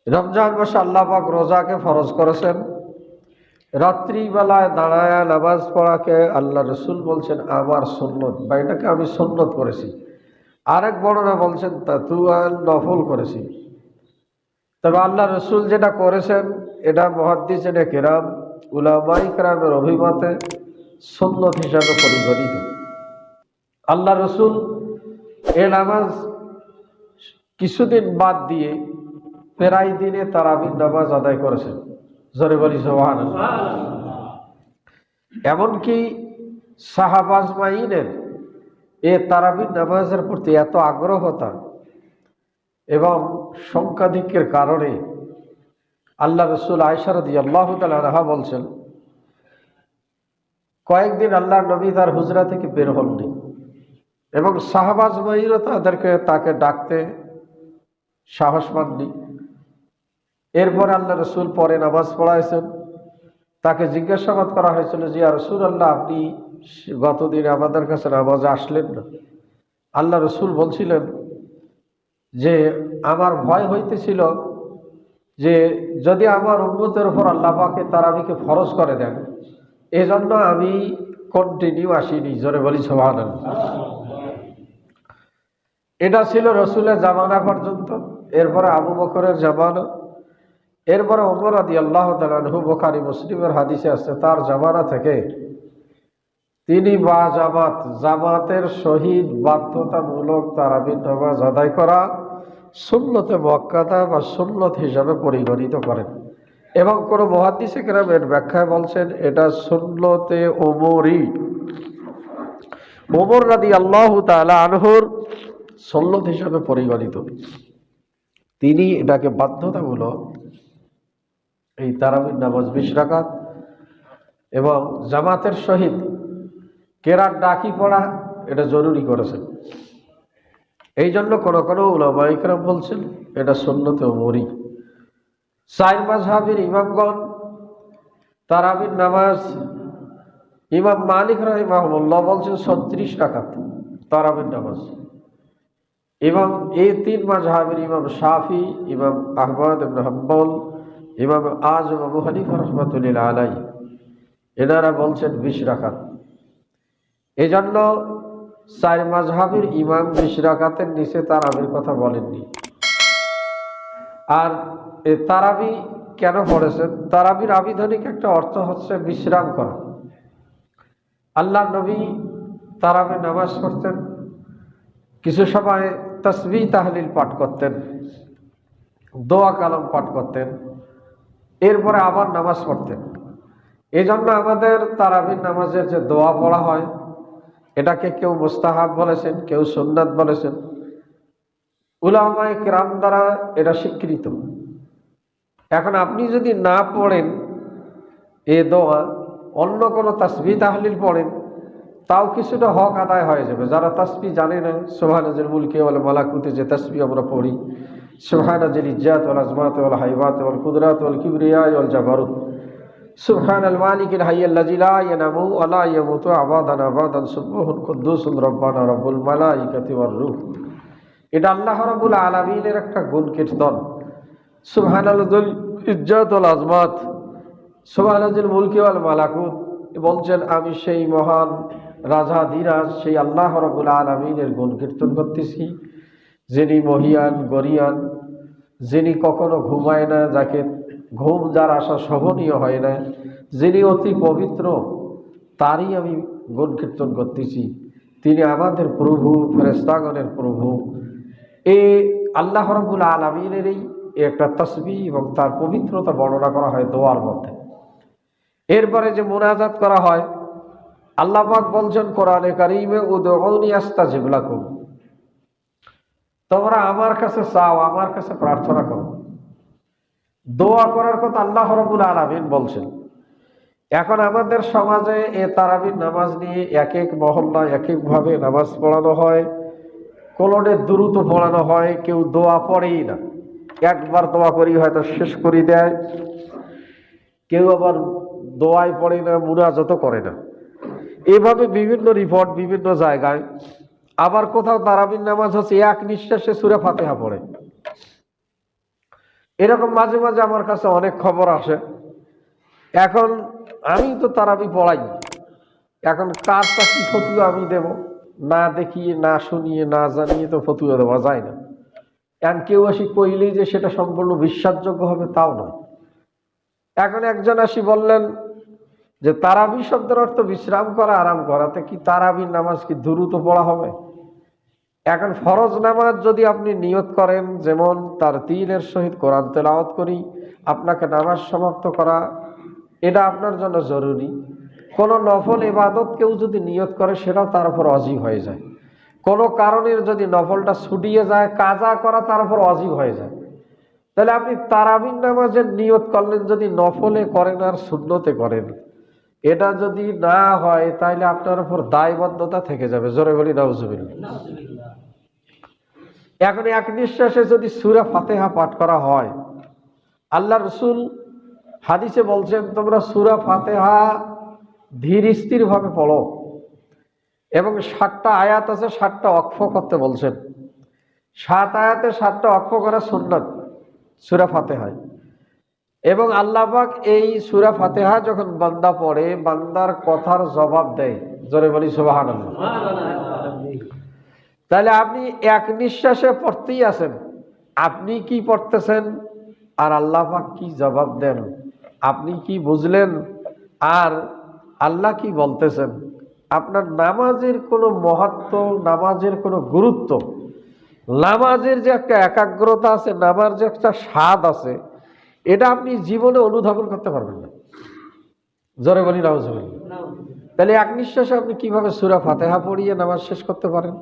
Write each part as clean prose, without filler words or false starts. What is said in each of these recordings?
রমজান মাসে আল্লাহ পাক রোজাকে ফরজ করেছেন। রাত্রিবেলায় দাঁড়ায় নামাজ পড়াকে আল্লাহ রসুল বলছেন আমার সুন্নত, বা এটাকে আমি সুন্নত করেছি। আরেক বর্ণনা বলছেন তাতুয়াল নফল করেছি। তবে আল্লাহ রসুল যেটা করেছেন এটা মুহাদ্দিসিনে কেরাম উলামাই কেরামের অভিমতে সুন্নত হিসাবে পরিগণিত। আল্লাহ রসুল এ নামাজ কিছুদিন বাদ দিয়ে প্রায় দিনে তারাবির নামাজ আদায় করেছেন। জোরে বলি সুবহানাল্লাহ। এমনকি সাহাবা আজমাইনের এ তারাবির নামাজের প্রতি এত আগ্রহতা এবং সংখ্যাধিক্যের কারণে আল্লাহ রসুল আয়েশা রাদিয়াল্লাহু তাআলা আনহা বলছেন, কয়েকদিন আল্লাহ নবী তার হুজরা থেকে বের হননি এবং সাহাবা আজমাইনও তাকে ডাকতে সাহস পাননি। এরপরে আল্লাহ রসুল পরে নামাজ পড়াইছেন। তাকে জিজ্ঞাসাবাদ করা হয়েছিল যে ইয়া রাসূলুল্লাহ, আপনি গতদিন আমাদের কাছে নামাজে আসলেন না। আল্লাহ রসুল বলছিলেন যে আমার ভয় হইতেছিল যে যদি আমার উম্মতের উপর আল্লাহ পাকে তারাবিকে ফরজ করে দেন, এজন্য আমি কন্টিনিউ আসিনি। জোরে বলি সুবহানাল্লাহ। এটা ছিল রসুলের জামানা পর্যন্ত। এরপরে আবু বকরের জামানা, এরপরে ওমর রাদিয়াল্লাহু তাআলা আনহু, বুখারী মুসলিমের হাদিসে আছে তার জামানা থেকে তিনি জামাতের সহিত বাধ্যতামূলক তারাবির নামাজ আদায় করা সুন্নতে মুআক্কাদা বা সুন্নত হিসাবে পরিগণিত করেন। এবং কোন মুহাদ্দিসে কেরাম এর ব্যাখ্যায় বলছেন এটা সুন্নতে ওমরি, ওমর রাদিয়াল্লাহু তাআলা আনহুর সুন্নত হিসাবে পরিগণিত। তিনি এটাকে বাধ্যতামূলক এই তারাবির নামাজ 20 রাকাত এবং জামাতের সহিত কেরাত ডাকি পড়া এটা জরুরি করেছেন। এই জন্য কোন কোন উলামা ইকরাম বলছেন এটা সুন্নতে ওমরি। চার মাযহাবের ইমামগণ তারাবির নামাজ, ইমাম মালিক রাহিমাহুল্লাহ বলছেন 36 রাকাত তারাবির নামাজ, এবং এই তিন মাযহাবের ইমাম শাফি, ইমাম আহমদ ইবনে হাম্বল, ইমাম আযম আবু হানিফা রাহমাতুল্লাহি আলাইহি এনারা বলছেন 20 রাকাত। এই জন্য চার মাযহাবের ইমাম 20 রাকাতের নিচে তারাবির কথা বলেননি। আর এই তারাবি কেন পড়েছেন? তারাবির আবিধানিক একটা অর্থ হচ্ছে বিশ্রাম করা। আল্লাহ নবী তারাবি নামাজ পড়তেন, কিছু সময় তাসবিহ তাহলিল পাঠ করতেন, দোয়া কালাম পাঠ করতেন, এরপরে আবার নামাজ পড়তেন। এই জন্য আমাদের তারাবির নামাজের যে দোয়া পড়া হয় এটাকে কেউ মুস্তাহাব বলেছেন, কেউ সুন্নাত বলেছেন। উলামায়ে কেরাম দ্বারা এটা স্বীকৃত। এখন আপনি যদি না পড়েন এ দোয়া, অন্য কোনো তাসবিহ তাহলিল পড়েন, তাও কিছুটা হক আদায় হয়ে যাবে। যারা তাসবিহ জানে না, সুবহানাল মুলকি ওয়াল মালাকুতি যে তাসবিহ আমরা পড়ি, সুবহানাল ইজ্জাত ওয়াল আজমাত ওয়াল হাইবাত ওয়াল কুদরাত ওয়াল কিবরিয়া ওয়াল জাবারুত, সুবহানাল মালিকিল হাইয়্যিল লা ইয়ানামু ওয়া লা ইয়ামুতু আবাদান আবাদান সুবহুন কুদ্দুসুন রব্বানা রব্বুল মালাইকাতি ওয়ার রূহ, এটা আল্লাহ রাব্বুল আলামিনের একটা গুণ কীর্তন। সুবহানাল্লাযিল ইজ্জাত ওয়াল আজমাত, সুবহানাল মুলকি ওয়াল মালাকুত, বলছেন আমি সেই মহান রাজাধিরাজ সেই আল্লাহ রাব্বুল আলামিনের গুণ কীর্তন করতেছি, যিনি মহিয়ান গরিয়ান, যিনি কখনো ঘুমায় না, যাকে ঘুম যার আসা সহনীয় হয় না, যিনি অতি পবিত্র, তারই আমি গুণ কীর্তন করতেছি। তিনি আমাদের প্রভু, ফেরেশতাগণের প্রভু। এই আল্লাহ রাব্বুল আলামিনেরই একটা তাসবিহ এবং তার পবিত্রতা বর্ণনা করা হয় দোয়ার মধ্যে। এরপরে যে মুনাজাত করা হয়, আল্লাহ পাক বলছেন কোরআনে কারীমে উদউনি আস্তাজিব লাকুম, তোমরা আমার কাছে চাও, আমার কাছে প্রার্থনা করো। দোয়া করার কথা আল্লাহ রাব্বুল আলামিন বলছেন। এখন আমাদের সমাজে এ তারাবির নামাজ নিয়ে এক এক মহল্লায় এক একভাবে নামাজ পড়ানো হয়, কোনোটা দ্রুত পড়ানো হয়, কেউ দোয়া পড়েই না, একবার দোয়া করি হয়তো শেষ করে দেয়, কেউ আবার দোয়াই পড়ে না, মুনাজাত করে না। এভাবে বিভিন্ন রিপোর্ট বিভিন্ন জায়গায়। আবার কোথাও তারাবির নামাজ হচ্ছে এক নিঃশ্বাসে সূরা ফাতিহা পড়ে, এরকম মাঝে মাঝে আমার কাছে অনেক খবর আসে। এখন আমি তো তারাবি পড়াই, এখন কারটা কি ফতুয়া আমি দেব? না দেখিয়ে, না শুনিয়ে, না জানিয়ে তো ফতুয়া দেওয়া যায় না। এখন কেউ আসি কইলেই যে সেটা সম্পূর্ণ বিশ্বাসযোগ্য হবে তাও নয়। এখন একজন আসি বললেন যে তারাবি শব্দের অর্থ বিশ্রাম করা, আরাম করাতে কি তারাবির নামাজ কি দ্রুত পড়া হবে? এখন ফরজ নামাজ যদি আপনি নিয়ত করেন, যেমন তার তিলের সহিত কোরআন তেলাওয়াত করি, আপনাকে নামাজ সমাপ্ত করা, এটা আপনার জন্য জরুরি। কোনো নফল ইবাদত কেউ যদি নিয়ত করে সেটাও তার উপর ওয়াজিব হয়ে যায়। কোনো কারণের যদি নফলটা ছুটিয়ে যায়, কাজা করা তার উপর ওয়াজিব হয়ে যায়। তাহলে আপনি তারাবির নামাজের নিয়ত করলেন, যদি নফলে করেন আর সুন্নতে করেন, এটা যদি না হয় তাহলে আপনার উপর দায়বদ্ধতা থেকে যাবে। জোরে বলি নাউজুবিল্লাহ। এখন এক নিঃশ্বাসে যদি সূরা ফাতিহা পাঠ করা হয়, আল্লাহ রসুল হাদিসে বলছেন তোমরা সূরা ফাতিহা ধীর স্থির ভাবে পড়ো, এবং 7টা আয়াত আছে, 7টা ওয়াকফ করতে বলছেন। 7 আয়াতে 7টা ওয়াকফ করা সুন্নাত সূরা ফাতিহায়। এবং আল্লাহ পাক এই সূরা ফাতিহা যখন বান্দা পড়ে, বান্দার কথার জবাব দেয়। জোরে বলি সুবহানাল্লাহ। তাহলে আপনি এক নিঃশ্বাসে পড়তেই আছেন, আপনি কি পড়তেছেন আর আল্লাহ পাক কি জবাব দেন, আপনি কি বুঝলেন আর আল্লাহ কি বলতেছেন। আপনার নামাজের কোনো মহত্ব, নামাজের কোনো গুরুত্ব, নামাজের যে একটা একাগ্রতা আছে, নামার যে একটা স্বাদ আছে, এটা আপনি জীবনে অনুধাবন করতে পারবেন না। জোরে বলি নাউজুবিল্লাহ। তাহলে এক নিঃশ্বাসে আপনি কিভাবে সূরা ফাতিহা পড়িয়ে নামাজ শেষ করতে পারেন?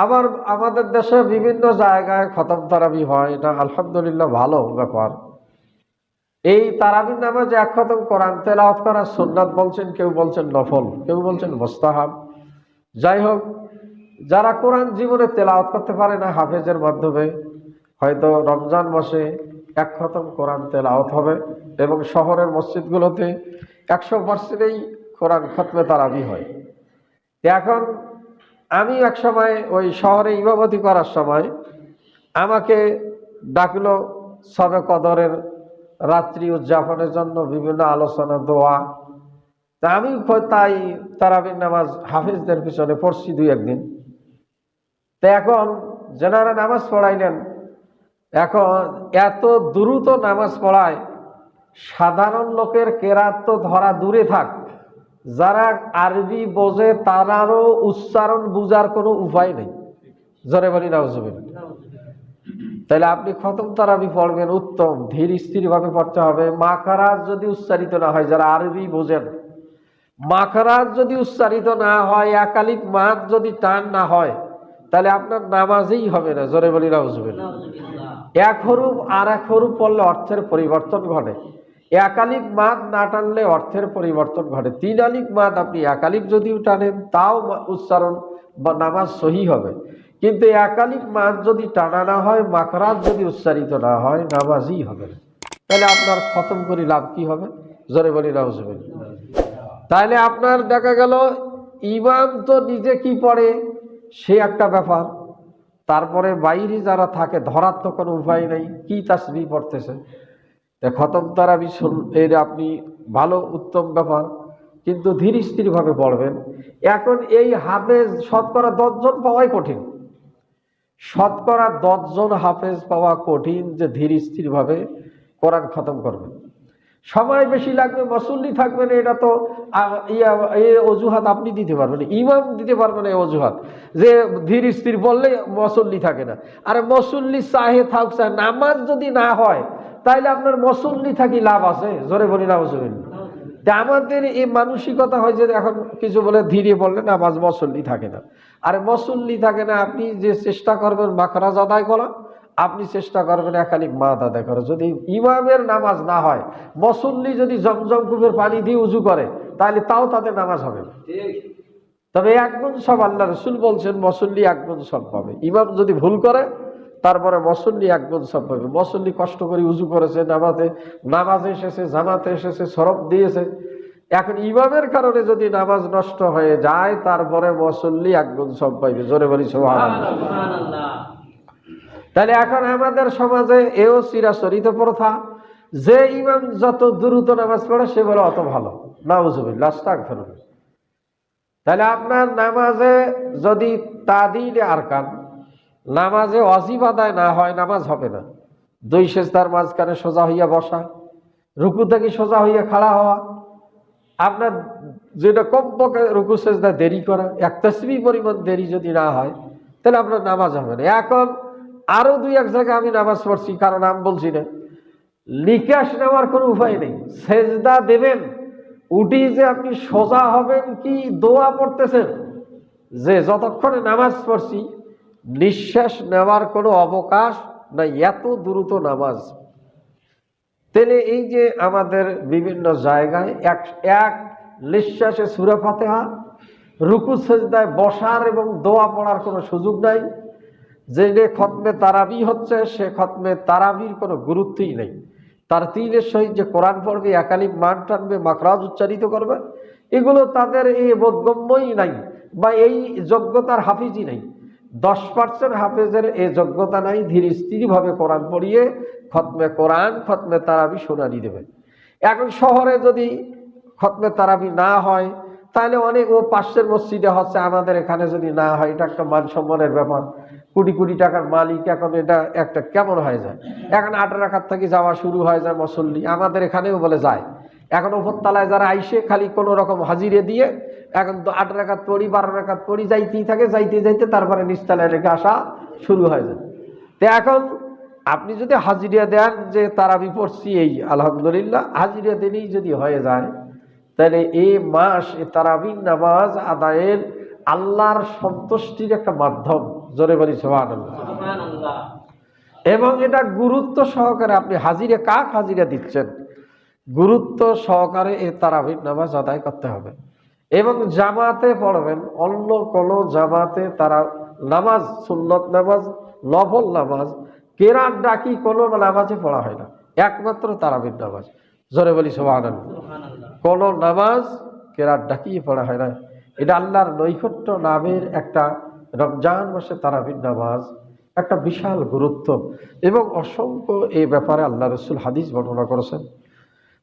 আবার আমাদের দেশে বিভিন্ন জায়গায় খতম তারাবি হয়, এটা আলহামদুলিল্লাহ ভালো ব্যাপার। এই তারাবির নামাজে এক খতম কোরআন তেলাওয়াত করা সুন্নাত বলছেন, কেউ বলছেন নফল, কেউ বলছেন মুস্তাহাব। যাই হোক, যারা কোরআন জীবনে তেলাওয়াত করতে পারে না, হাফেজের মাধ্যমে হয়তো রমজান মাসে এক খতম কোরআন তেলাওয়াত হবে, এবং শহরের মসজিদগুলোতে 100%ই কোরআন খতমে তারাবি হয়। এখন আমি এক সময় ওই শহরে ইমামতি করার সময় আমাকে ডাকলো শবে কদরের রাত্রি উদযাপনের জন্য, বিভিন্ন আলোচনা, দোয়া। তা আমি তাই তারাবির নামাজ হাফিজদের পিছনে পড়ছি 2-1 দিন। তো এখন যেনারা নামাজ পড়াইলেন, এখন এত দ্রুত নামাজ পড়ায়, সাধারণ লোকের কেরাত তো ধরা দূরে থাক, যারা আরবি বোঝে তারারও উচ্চারণ বুঝার কোনো উপায় নেই। জোরে বলি নাউজুবিল্লাহ। তাহলে আপনি খতম তারাবি পড়বেন, উত্তম ধীর স্থির ভাবে পড়তে হবে। মাখারাজ যদি উচ্চারিত না হয়, যারা আরবি বোঝেন, মাখারাজ যদি উচ্চারিত না হয়, একালিক মাদ যদি টান না হয়, তাহলে আপনার নামাজই হবে না। জোরে বলি নাউজুবিল্লাহ। এক হরুফ আর এক হরুফ পড়লে অর্থের পরিবর্তন ঘটে। একালিক মাদ না টানলে অর্থের পরিবর্তন ঘটে। 3 আলিফ মাদ আপনি একালিক যদিও টানেন, তাও উচ্চারণ বা নামাজ সহি হবে। কিন্তু একালিক মাদ যদি টানা না হয়, মাখরাজ যদি উচ্চারিত না হয়, নামাজই হবে না। তাহলে আপনার খতম করে লাভ কি হবে? জোরে বলি নাউজুবিল্লাহ। তাহলে আপনার দেখা গেল ইমাম তো নিজে কি পড়ে সে একটা ব্যাপার, তারপরে বাইরে যারা থাকে ধরার তো কোনো উপায় নেই, কি তাসবিহ পড়তেছে। খতম তারাবি এর আপনি ভালো উত্তম ব্যাপার, কিন্তু ধীর স্থির ভাবে পড়বেন। এখন এই হাফেজ শতকরা 10 জন পাওয়াই কঠিন, শতকরা 10 জন হাফেজ পাওয়া কঠিন যে ধীর স্থির ভাবে কোরআন খতম করবেন। সময় বেশি লাগবে, মুসল্লি থাকবেন, এটা তো অজুহাত আপনি দিতে পারবেন, ইমাম দিতে পারবেন এই অজুহাত যে ধীর স্থির বললে মুসল্লি থাকে না। আরে মুসল্লি চাহে থাক, নামাজ যদি না হয় তাইলে আপনার মুসল্লি থাকি লাভ আছে? জোরে বলি নাউজুবিল্লাহ। আমাদের এই মানসিকতা হয় যে এখন কিছু বলে ধীরে বললে নামাজ মুসল্লি থাকে না। আরে মুসল্লি থাকে না, আপনি যে চেষ্টা করবেন মাখরাজ আদায় করা, আপনি চেষ্টা করবেন একালিক মাদ আদায় করা। যদি ইমামের নামাজ না হয়, মুসল্লি যদি জমজম কূপের পানি দিয়ে উজু করে, তাহলে তাও তাদের নামাজ হবে না। তবে 1 গুণ সব আল্লাহ রসুল বলছেন, মুসল্লি 1 গুণ সব পাবে। ইমাম যদি ভুল করে, তারপরে মুসল্লি 1 গুণ সব পাবে। মুসল্লি কষ্ট করে উজু করেছে, নামাজে এসেছে, জামাতে এসেছে, সরব দিয়েছে। এখন ইমামের কারণে যদি নামাজ নষ্ট হয়ে যায়, তারপরে মুসল্লি 1 গুণ সব পাইবে। জোরে বলি সুবহানাল্লাহ। তাহলে এখন আমাদের সমাজে এও চিরাচরিত প্রথা, যে ইমাম যত দ্রুত নামাজ পড়ে সে বলে অত ভালো। নাউজুবিল্লাহ, আস্তাগফিরুল্লাহ। তাহলে আপনার নামাজে যদি তাদিল আরকান, নামাজে ওয়াজিব আদায় না হয়, নামাজ হবে না। দুই সেজদার মাঝখানে সোজা হইয়া বসা, রুকু থেকে সোজা হইয়া খাড়া হওয়া, আপনার যেটা কমপক্ষে রুকু সেজদা দেরি করা, এক তাসবিহ পরিমাণ দেরি যদি না হয় তাহলে আপনার নামাজ হবে না। এখন আরো দুই এক জায়গায় আমি নামাজ পড়ছি, কারণ আমি বলছি না, নিকাশ নেওয়ার কোনো উপায় নেই। সেজদা দেবেন, উঠি যে আপনি সোজা হবেন কি দোয়া পড়তেছেন, যে যতক্ষণে নামাজ পড়ছি নিঃশ্বাস নেওয়ার কোনো অবকাশ নাই, এত দ্রুত নামাজ। তাহলে এই যে আমাদের বিভিন্ন জায়গায় এক এক নিঃশ্বাসে সূরা ফাতিহা, রুকু সেজদায় বসার এবং দোয়া পড়ার কোনো সুযোগ নাই। যে খতমে তারাবি হচ্ছে, সে খতমে তারাবির কোনো গুরুত্বই নেই। তার তিলের সহিত যে কোরআন পড়বে, একালিম মান টানবে, মাখরাজ উচ্চারিত করবে, এগুলো তাদের এই বোধগম্যই নাই, বা এই যোগ্যতার হাফিজই নেই। 10% হাফেজের এই যোগ্যতা নাই ধীর স্থিরভাবে কোরআন পড়িয়ে খতমে কোরআন, খতমে তারাবি শুনানি দেবে। এখন শহরে যদি খতমে তারাবি না হয়, তাহলে অনেক ও পাশের মসজিদে হচ্ছে, আমাদের এখানে যদি না হয়, এটা একটা মান সম্মানের ব্যাপার। কোটি কোটি টাকার মালিক, এখন এটা একটা কেমন হয়ে যায়। এখন 8 রাকাত থেকে যাওয়া শুরু হয়ে যায় মুসল্লি, আমাদের এখানেও বলে যায়। এখন উপরতলায় যারা আইসে খালি কোনো রকম হাজিরে দিয়ে এখন তো 8 রাকাত পড়ি, 12 রাকাত পড়ি, যাইতেই থাকে, যাইতে যাইতে তারপরে নিচতলায় রেখে আসা শুরু হয়ে যায়। তো এখন আপনি যদি হাজিরা দেন যে তারাবি পড়ছি, এই আলহামদুলিল্লাহ, হাজিরা দিলেই যদি হয়ে যায়, তাহলে এই মাস এ তারাবির নামাজ আদায়ের আল্লাহর সন্তুষ্টির একটা মাধ্যম। জোরে বলি সুবহানাল্লাহ। এবং এটা গুরুত্ব সহকারে আপনি হাজিরা, কাক হাজিরা দিচ্ছেন, গুরুত্ব সহকারে এই তারাবির নামাজ আদায় করতে হবে। এবং জামাতে পড়বেন, অন্য কোনো জামাতে তারা নামাজ, সুন্নত নামাজ, নফল নামাজ, কেরাত ডাকি কোনো নামাজে পড়া হয় না, একমাত্র তারাবির নামাজ। জোরে বলি সুবহানাল্লাহ। কোনো নামাজ কেরাত ডাকিয়ে পড়া হয় না। এটা আল্লাহর নৈকট্য নামের একটা, রমজান মাসে তারাবির নামাজ একটা বিশাল গুরুত্ব। এবং অসংখ্য এই ব্যাপারে আল্লাহ রসুল হাদিস বর্ণনা করেছেন।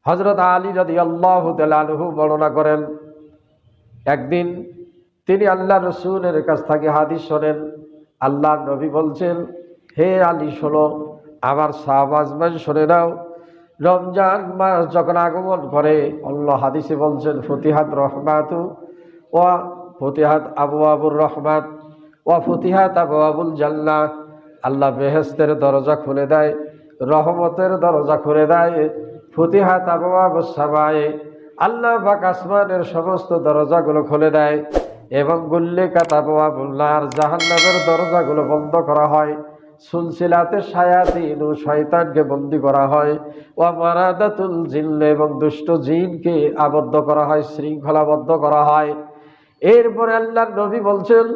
হযরত আলী রাদিয়াল্লাহু তাআলা আনহু বর্ণনা করেন, একদিন তিনি আল্লাহ রসুলের কাছ থেকে হাদিস শোনেন। আল্লাহ নবী বলছেন, হে আলী শোনো, আমার সাহাবাজমান শুনে নাও, রমজান মাস যখন আগমন করে, আল্লাহ হাদিসে বলছেন, ফতিহাত রহমাতু ওয়া ফতিহাত আবওয়াবুর রহমাত ওয়া ফতিহাত আবওয়াবুল জান্নাহ। আল্লাহ বেহেশতের দরজা খুলে দেয়, রহমতের দরজা খুলে দেয়। ফতিহাত আবওয়াবুস সামায়ে, আল্লাহ পাক আসমানের সমস্ত দরজাগুলো খুলে দেয়। এবং গুল্লিকাত আবওয়াবুন নার, জাহান্নামের দরজাগুলো বন্ধ করা হয়। সুলসিলাতে শায়াতিন, শয়তানকে বন্দী করা হয়। ওয়া মারাদাতুল জিন্ন, এবং দুষ্ট জিনকে আবদ্ধ করা হয়, শৃঙ্খলাবদ্ধ করা হয়। এরপরে আল্লাহর নবী বলছেন,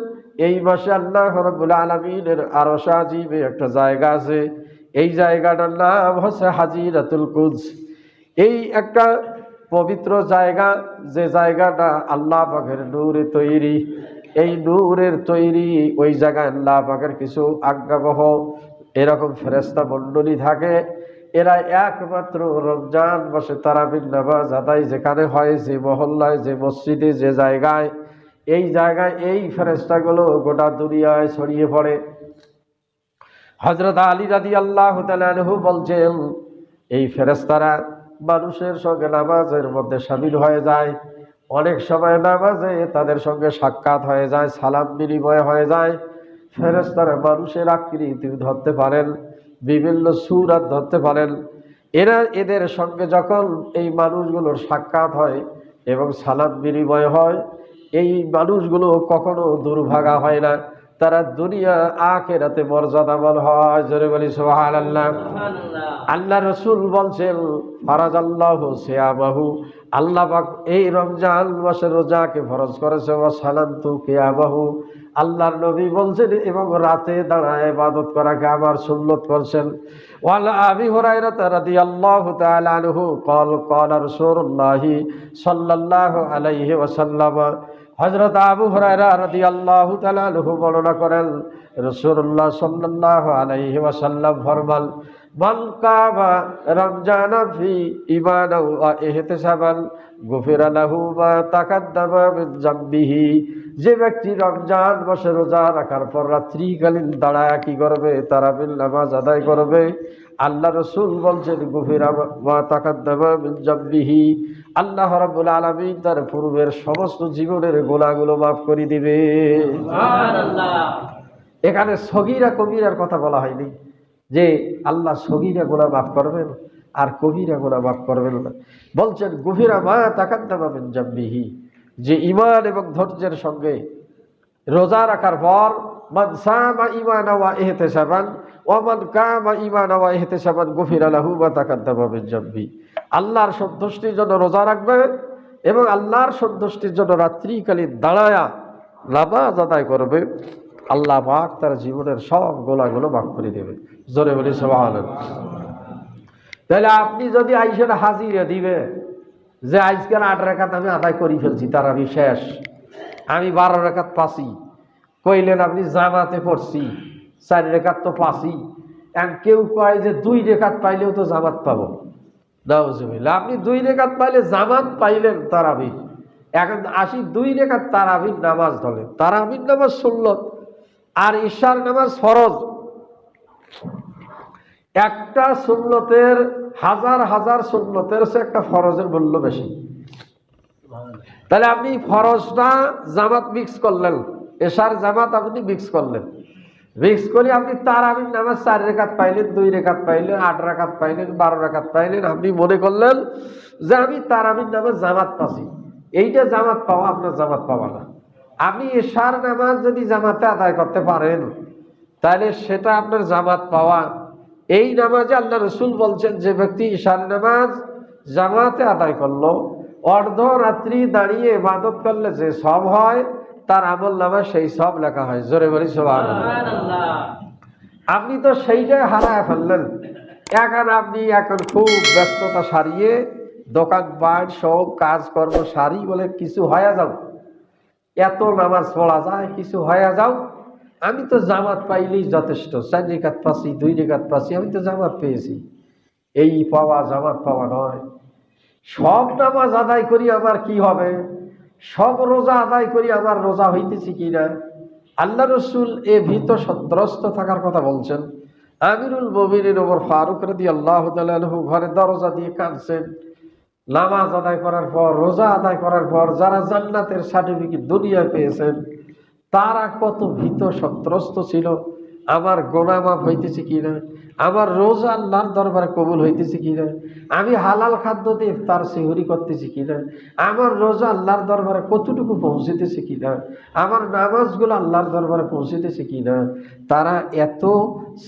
এই মাসে আল্লাহ রাব্বুল আলামিনের আরশ আজিমে একটা জায়গা আছে, এই জায়গাটার নাম হচ্ছে হাজিরাতুল কুদস। এই একটা পবিত্র জায়গা, যে জায়গাটা আল্লাহ পাকের নূরে তৈরি। এই নূরের তৈরি ওই জায়গায় আল্লাহ পাকের কিছু আজ্ঞাবহ এরকম ফেরেশতা মণ্ডলী থাকে। এরা একমাত্র রমজান মাসে তারাবির নামাজ আদায় যেখানে হয়, যে মহল্লায়, যে মসজিদে, যে জায়গায়, এই জায়গায় এই ফেরেশতাগুলো গোটা দুনিয়ায় ছড়িয়ে পড়ে। হযরত আলী রাদিয়াল্লাহু তাআলা আনহু বলছেন, এই ফেরেশতারা মানুষের সঙ্গে নামাজের মধ্যে শামিল হয়ে যায়। অনেক সময় নামাজে তাদের সঙ্গে সাক্ষাৎ হয়ে যায়, সালাম বিনিময় হয়ে যায়। ফেরেশতারা মানুষের আকৃতি ধরতে পারেন, বিভিন্ন সূরত ধরতে পারেন। এরা এদের সঙ্গে যখন এই মানুষগুলোর সাক্ষাৎ হয় এবং সালাম বিনিময় হয়, এই মানুষগুলো কখনো দুর্ভাগা হয় না, তারা দুনিয়া আখিরাতে মর্যাদাবান হয়। জোরে বলি সুবহানাল্লাহ। আল্লাহ রসুল বলছেন, ফারাজাল্লাহু সিয়ামাহু, আল্লাহ পাক এই রমজান মাসের রোজাকে ফরজ করেছে, ওয়া সালান্তু কিয়ামাহু, আল্লাহর নবী বলছেন, এবং রাতে দাঁড়ায় ইবাদত করাকে আমার সুন্নত করছেন। ওয়ালা আবি হুরায়রা রাদিয়াল্লাহু তাআলা আনহু قال قال رسول الله صلى الله عليه وسلم, হযরত আবু হুরায়রা রাদিয়াল্লাহু তাআলা আনহু বর্ণনা করেন, রাসূলুল্লাহ সাল্লাল্লাহু আলাইহি ওয়াসাল্লাম ফরমান, মান কামা রমজানা ফি ঈমানাও ওয়া ইহতিসাবান গুফিরা লাহু মা তাকাদ্দামা মিন যামবিহি। যে ব্যক্তি রমজান মাসে রোজা রাখার পর রাত্রিকালীন দাঁড়ায় কি করবে? তারাবির নামাজ আদায় করবে। আল্লাহ রাসূল বলছেন, গুফিরা মা তাকাদ্দামা মিন যামবিহি, আল্লাহ রাব্বুল আলামিন তার পূর্বের সমস্ত জীবনের গুনাহগুলো মাফ করে দিবে। সুবহানাল্লাহ। এখানে সগীরা কবিরার কথা বলা হয়নি যে আল্লাহ সগীরা গুনাহ মাফ করবেন আর কবিরা গুনাহ মাফ করবেন না। বলছেন গুফিরা মা তাকাদ্দামা মিন যামবিহি, যে ঈমান এবং ধৈর্যের সঙ্গে রোজা রাখার পর মান সামা ঈমানাও ওয়া ইহতিসাবান ওয়া মান কামা ঈমানাও ওয়া ইহতিসাবান গুফিরা লাহু মা তাকাদ্দামা মিন যামবি। আল্লাহর সন্তুষ্টির জন্য রোজা রাখবে এবং আল্লাহর সন্তুষ্টির জন্য রাত্রিকালীন দাঁড়ায়া নামাজ আদায় করবে, আল্লাহ পাক তার জীবনের সব গোলাগুলো মাফ করে দেবে। জোরে বলি সুবহানাল্লাহ। তাহলে আপনি যদি আইসেন হাজিরা দিবে যে আজকের 8 রাকাত আমি আদায় করে ফেলছি, তারাবি শেষ, আমি 12 রাকাত পাসি, কইলেন আপনি জামাতে পড়ছি 4 রাকাত তো পাসি, এখন কেউ কয় যে 2 রাকাত পাইলেও তো জামাত পাবো। নাউজুবিল্লাহ। আপনি 2 রাকাত পাইলে জামাত পাইলেন তারাবি, এখন আসি 2 রাকাত তারাবির নামাজ ধরেন। তারাবির নামাজ সুন্নত আর ঈশার নামাজ ফরজ। একটা সুন্নতের হাজার হাজার সুন্নতের সে একটা ফরজের মূল্য বেশি। তাহলে আপনি ফরজটা জামাত মিক্স করলেন, এশার জামাত আপনি মিক্স করলেন, মিক্স করে আপনি তারাবির নামাজ 4 রাকাত পাইলেন, 2 রাকাত পাইলেন, 8 রাকাত পাইলেন, 12 রাকাত পাইলেন, আপনি মনে করলেন যে আমি তারাবির নামাজ জামাত পাচ্ছি। এইটা জামাত পাওয়া আপনার জামাত পাওয়া না। আপনি এশার নামাজ যদি জামাতে আদায় করতে পারেন তাহলে সেটা আপনার জামাত পাওয়া। এই নামাজে আল্লাহ রসুল বলছেন, যে ব্যক্তি ঈশার নামাজ জামাতে আদায় করলো, অর্ধ রাত্রি দাঁড়িয়ে ইবাদত করলে যে সব হয় তার আমল নামায় সেই সব লেখা হয়। জোরে বলি সুবহানাল্লাহ। আপনি তো সেইটাই হারায় ফেললেন। এখন খুব ব্যস্ততা সারিয়ে দোকানপাট সব কাজকর্ম সারি বলে কিছু হয়ে যাও, এত নামাজ পড়া যায়, কিছু হয়ে যাও, আমি তো জামাত পাইলেই যথেষ্ট, 4 রাকাত পাচ্ছি, 2 রাকাত পাচ্ছি, আমি তো জামাত পেয়েছি। এই পাওয়া জামাত পাওয়া নয়। সব নামাজ আদায় করি আমার কি হবে? সব রোজা আদায় করি আমার রোজা হইতেছি কিনা? আল্লাহ রসুল এ ভীত সন্ত্রস্ত থাকার কথা বলছেন। আমিরুল মুমিনিন ওমর ফারুক রাদিয়াল্লাহু তাআলা আনহু ঘরে দরজা দিয়ে কাঁদছেন। নামাজ আদায় করার পর, রোজা আদায় করার পর যারা জান্নাতের সার্টিফিকেট দুনিয়ায় পেয়েছেন তারা কত ভীত সন্ত্রস্ত ছিল, আমার গোনা মাফ হইতেছে কিনা, আমার রোজা আল্লাহর দরবারে কবুল হইতেছে কিনা, আমি হালাল খাদ্য দিয়ে ইফতার সেহরি করতেছি কিনা, আমার রোজা আল্লাহর দরবারে কতটুকু পৌঁছিতেছে কিনা, আমার নামাজগুলো আল্লাহর দরবারে পৌঁছিতেছে কিনা। তারা এত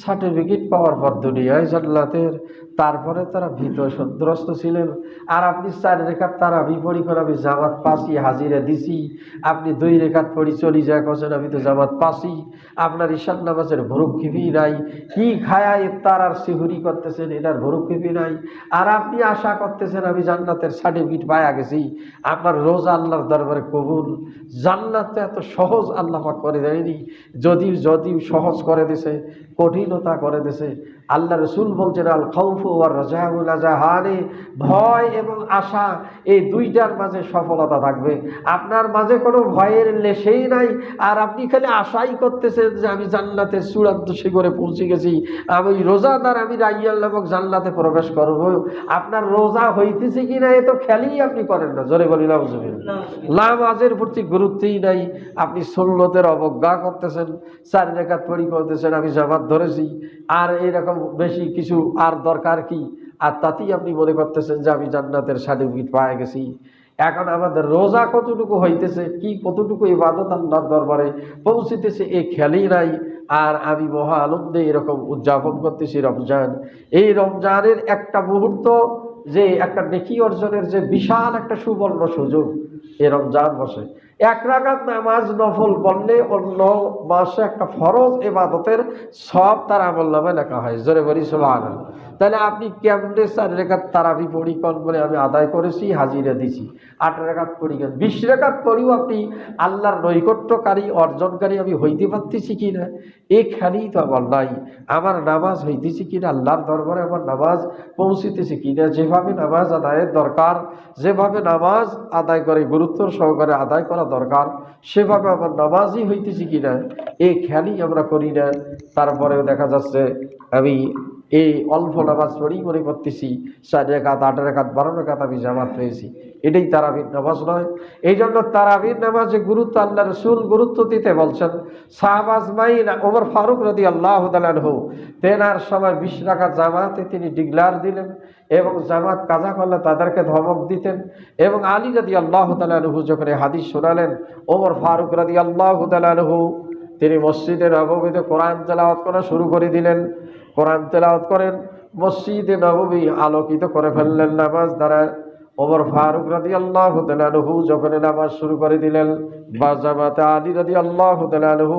সার্টিফিকেট পাওয়ার পর দুনিয়ায় জান্নাতের, তারপরে তারা ভীত সন্ত্রস্ত ছিলেন। আর আপনি 4 রাকাত তারাবি পড়ি করে আমি জামাত পাসি, হাজিরা দিছি, আপনি 2 রাকাত পড়ি চলি যায় কছেন আমি তো জামাত পাসি। আপনার ঈশার নামাজের ভরুক্ষেপি নাই, কি খায়া ইফতার আর সিহুরি করতেছেন এটার ভরুক্ষেপি নাই। আর আপনি আশা করতেছেন আমি জান্নাতের সার্টিফিকেট পায়া গেছি, আপনার রোজা আল্লাহর দরবারে কবুল। জান্নাত তো এত সহজ আল্লাহ পাক করে দেয়নি, যদিও সহজ করে দিছে, কঠিনতা করে দিছে। আল্লাহ রসুল বলছেন, আল খাউফু ওয়ার রাজাউল আজাহানি, ভয় এবং আশা এই দুইটার মাঝে সফলতা থাকবে। আপনার মাঝে কোনো ভয়ের লেশেই নাই, আর আপনি খালি আশাই করতেছেন যে আমি জান্নাতের চূড়ান্ত শিখরে পৌঁছে গেছি, আমি রোজাদার, আমি রাইয়াল নামক জান্নাতে প্রবেশ করব। আপনার রোজা হইতেছে কিনা এ তো খেয়ালই আপনি করেন না। জোরে বলি নাউজুবিল্লাহ। নামাজের প্রতি গুরুত্বই নাই, আপনি সুন্নতের অবজ্ঞা করতেছেন, 4 রাকাত পড়ি করতেছেন আমি জামাত ধরেছি, আর এইরকম বেশি কিছু আর দরকার কি? আর তাতেই আপনি মনে করতেছেন যে আমি জান্নাতের সার্টিফিকেট পেয়ে গেছি। এখন আমাদের রোজা কতটুকু হইতেছে, কি কতটুকু ইবাদত আল্লাহর দরবারে পৌঁছিতেছে এই খেয়ালই নাই। আর আমি মহা আনন্দে এরকম উদযাপন করতেছি রমজান। এই রমজানের একটা মুহূর্ত যে একটা নেকি অর্জনের যে বিশাল একটা সুবর্ণ সুযোগ এই রমজান মাসে, এক রাকাত নামাজ নফল পড়লে অন্য মাসে একটা ফরজ ইবাদতের সব তার আমলনামায় লেখা হয়। জোরে বলি সুবহানাল্লাহ। তাহলে আপনি কেমনে 4 রাকাত তারাবি পড়ি কোন বলে আমি আদায় করেছি, হাজিরা দিছি, 8 রাকাত পড়ি কেন, 20 রাকাত পড়িও আপনি আল্লাহর নৈকট্যকারী অর্জনকারী আমি হইতে পারতেছি কিনা, এখানেই তো আমার নাই। আমার নামাজ হইতেছি কিনা, আল্লাহর দরবারে আমার নামাজ পৌঁছিতেছে কিনা, যেভাবে নামাজ আদায়ের দরকার, যেভাবে নামাজ আদায় করে গুরুত্ব সহকারে আদায় করা দরকার, সেভাবে আমার নামাজই হইতেছি কিনা, এই খেয়ালই আমরা করি না। তারপরেও দেখা যাচ্ছে আমি এই অল্প নামাজ পড়েই মনে করতেছি 4 রাকাত, 8 রাকাত, 12 রাকাত আমি জামাত পেয়েছি। এটাই তারাবির নামাজ নয়। এই জন্য তারাবির নামাজে গুরুত্ব আল্লাহ রসুল গুরুত্ব দিতে বলছেন। সাহাবা আজমাইন ওমর ফারুক রাদিয়াল্লাহু তাআলা আনহু তেনার সময় 20 রাকাত জামাতে তিনি ডিক্লার দিলেন এবং জামাত কাজা করলে তাদেরকে ধমক দিতেন। এবং আলী রাদিয়াল্লাহু তাআলা আনহু যখন এই হাদিস শোনালেন, ওমর ফারুক রাদিয়াল্লাহু তাআলা আনহু তিনি মসজিদে নববীতে কোরআন তেলাওয়াত করা শুরু করে দিলেন। কোরআন তেলাওয়াত করেন, মসজিদে নববী আলোকিত করে ফেললেন নামাজ দ্বারা। ওমর ফারুক রাদিয়াল্লাহু তাআলা আনহু যখন নামাজ শুরু করে দিলেন বা জামাতে আলী রাদিয়াল্লাহু তাআলা আনহু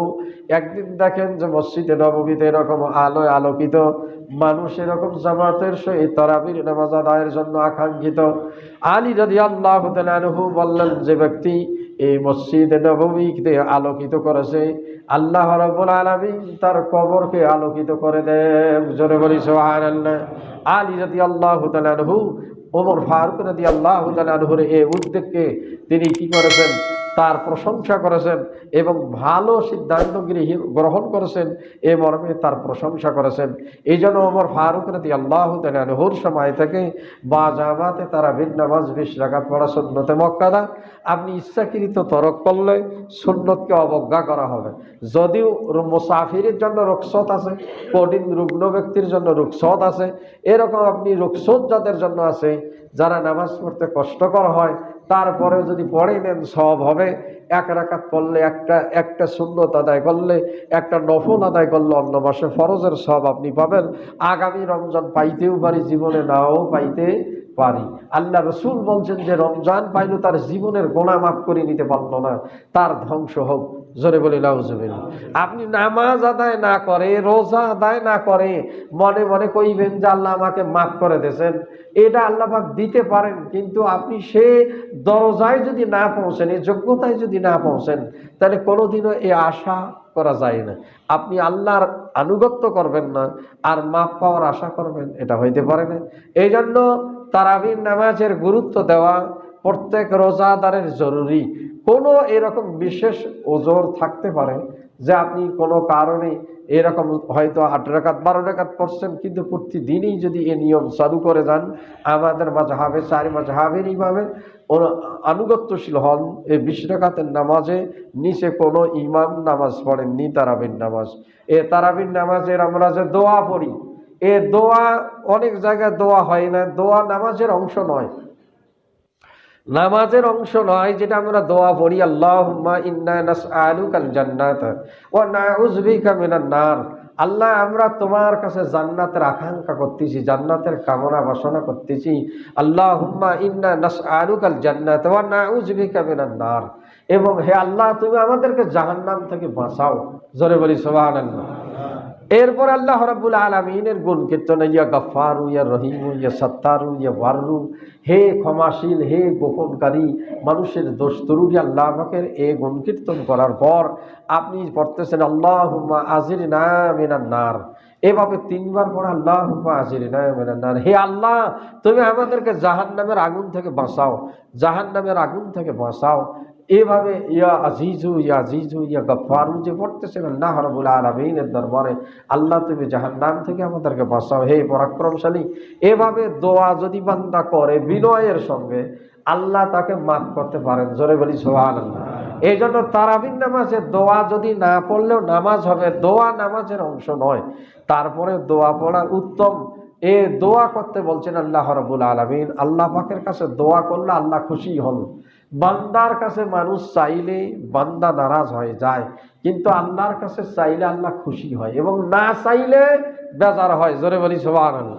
একদিন দেখেন যে মসজিদে নববীতে এরকম আলোয় আলোকিত, মানুষ এরকম জামাতের সহিত তারাবির নামাজ আদায়ের জন্য আকাঙ্ক্ষিত। আলী রাদিয়াল্লাহু তাআলা আনহু বললেন, যে ব্যক্তি এই মসজিদে নববীতে আলোকিত করেছে, আল্লাহ রাব্বুল আলামিন তার কবরকে আলোকিত করে দেন। জোরে বলি সুবহানাল্লাহ। আলী রাদিয়াল্লাহু তাআলা আনহু ওমর ফারুক রাদিয়াল্লাহু তাআলা আনহুর এই উদ্যোগকে তিনি কি করেছেন, তার প্রশংসা করেছেন এবং ভালো সিদ্ধান্ত গ্রহণ করেছেন, এ মর্মে তার প্রশংসা করেছেন। এই জন্য ওমর ফারুক রাদিয়াল্লাহু তাআলা আনহুর সময় থেকে বা জামাতে তারাবির নামাজ 20 রাকাত পড়া সুন্নতে মুআক্কাদা। আপনি ইচ্ছাকৃত তরক করলে সুন্নতকে অবজ্ঞা করা হবে। যদিও মুসাফিরের জন্য রুখসত আছে, কঠিন রুগ্ন ব্যক্তির জন্য রুখসত আছে, এরকম আপনি রুখসত যাদের জন্য আছে, যারা নামাজ পড়তে কষ্টকর হয়, তারপরেও যদি পড়ে নেন সওয়াব হবে। 1 রাকাত পড়লে একটা সুন্নত আদায় করলে, একটা নফল আদায় করলে অন্য মাসে ফরজের সওয়াব আপনি পাবেন। আগামী রমজান পাইতেও পারি, জীবনে নাও পাইতে পারি। আল্লাহ রসুল বলছেন যে রমজান পাইল তার জীবনের গোনা মাফ করে নিতে পারল না, তার ধ্বংস হোক। জোরে বলি নাউজুবিল্লাহ। আপনি নামাজ আদায় না করে, রোজা আদায় না করে মনে মনে কইবেন যে আল্লাহ আমাকে মাফ করে দিয়েছেন, এটা আল্লাহ পাক দিতে পারেন, কিন্তু আপনি সে দরজায় যদি না পৌঁছেন, এই যোগ্যতায় যদি না পৌঁছেন, তাহলে কোনোদিনও এই আশা করা যায় না। আপনি আল্লাহর আনুগত্য করবেন না আর মাফ পাওয়ার আশা করবেন, এটা হইতে পারে না। এই জন্য তারাবির নামাজের গুরুত্ব দেওয়া প্রত্যেক রোজাদারের জরুরি। কোনো এরকম বিশেষ ওজোর থাকতে পারে যে আপনি কোনো কারণে এরকম হয়তো 8 রাকাত 12 রাকাত পড়ছেন, কিন্তু প্রতিদিনই যদি এ নিয়ম চালু করে যান, আমাদের মাযহাবে 4 মাযহাবের ইমামে আনুগত্যশীল হন, এই 20 রাকাতের নামাজে নিচে কোনো ইমাম নামাজ পড়েননি তারাবির নামাজ। এ তারাবির নামাজের আমরা যে দোয়া পড়ি, এ দোয়া অনেক জায়গায় দোয়া হয় না, দোয়া নামাজের অংশ নয়, নামাজের অংশ নয়। যেটা আমরা দোয়া পড়ি, আল্লাহুম্মা ইন্না নাসআলুকাল জান্নাতা ওয়া নাউযু বিকা মিনান নার। আল্লাহ, আমরা তোমার কাছে জান্নাতের আকাঙ্ক্ষা করতেছি, জান্নাতের কামনা বাসনা করতেছি। আল্লাহুম্মা ইন্না নাসআলুকাল জান্নাতা ওয়া নাউযু বিকা মিনান নার। এবং হে আল্লাহ, তুমি আমাদেরকে জাহান্নাম থেকে বাঁচাও। জোরে বলি সুবহানাল্লাহ। এরপর আল্লাহ রাব্বুল আলামিনের গুণ কীর্তন, ইয়া গফফারু, ইয়া রহিমু, ইয়া সাত্তারু, ইয়া বাররু, হে ক্ষমাশীল, হে গোপনকারী, মানুষের দোষ ত্রুটি আল্লাহ পাকের এই গুণ কীর্তন করার পর আপনি পড়তেছেন আল্লাহুম্মা আজিরনা মিনান নার। এভাবে 3 বার পড়া, আল্লাহুম্মা আজিরনা মিনান নার, হে আল্লাহ তুমি আমাদেরকে জাহান্নামের আগুন থেকে বাঁচাও, জাহান্নামের আগুন থেকে বাঁচাও। এভাবে ইয়া আজিজু, ইয়া আজিজু, ইয়া গফফারু যে পড়তেছেন আল্লাহ রাব্বুল আলামিনের দরবারে, আল্লাহ তুমি জাহান্নাম থেকে আমাদেরকে বাঁচাও, হে পরাক্রমশালী। এভাবে দোয়া যদি বান্দা করে বিনয়ের সঙ্গে, আল্লাহ তাকে মাফ করতে পারেন। জোরে বলি সুবহানাল্লাহ। এই জন্য তারাবির নামাজে দোয়া যদি না পড়লেও নামাজ হবে, দোয়া নামাজের অংশ নয়, তারপরে দোয়া পড়া উত্তম। এ দোয়া করতে বলছেন আল্লাহ রাব্বুল আলামিন। আল্লাহ পাকের কাছে দোয়া করলে আল্লাহ খুশি হন। বান্দার কাছে মানুষ চাইলে বান্দা নারাজ হয়ে যায়, কিন্তু আল্লাহর কাছে চাইলে আল্লাহ খুশি হয়, এবং না চাইলে বেজার হয়। জোরে বলি সুবহানাল্লাহ।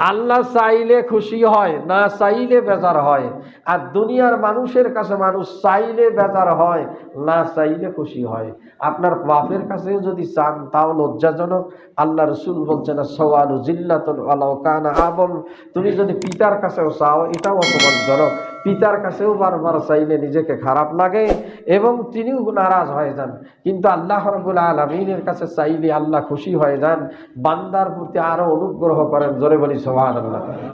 আল্লাহ চাইলে খুশি হয়, না চাইলে বেজার হয়। আর দুনিয়ার মানুষের কাছে মানুষ চাইলে বেজার হয়, না চাইলে খুশি হয়। আপনার বাপের কাছেও যদি চান তাও লজ্জাজনক। আল্লাহ রসুল বলছেন সওয়ালু জিল্লাতুন ওয়ালাউ কানা আবন। তুমি যদি পিতার কাছেও চাও এটাও অপমানজনক। পিতার কাছেও বারবার চাইলে নিজেকে খারাপ লাগে এবং তিনিও নারাজ হয়ে যান, কিন্তু আল্লাহ রাব্বুল আলামিনের কাছে চাইলে আল্লাহ খুশি হয়ে যান, বান্দার প্রতি আরো অনুগ্রহ করেন। জোরে বলি সুবহানাল্লাহ।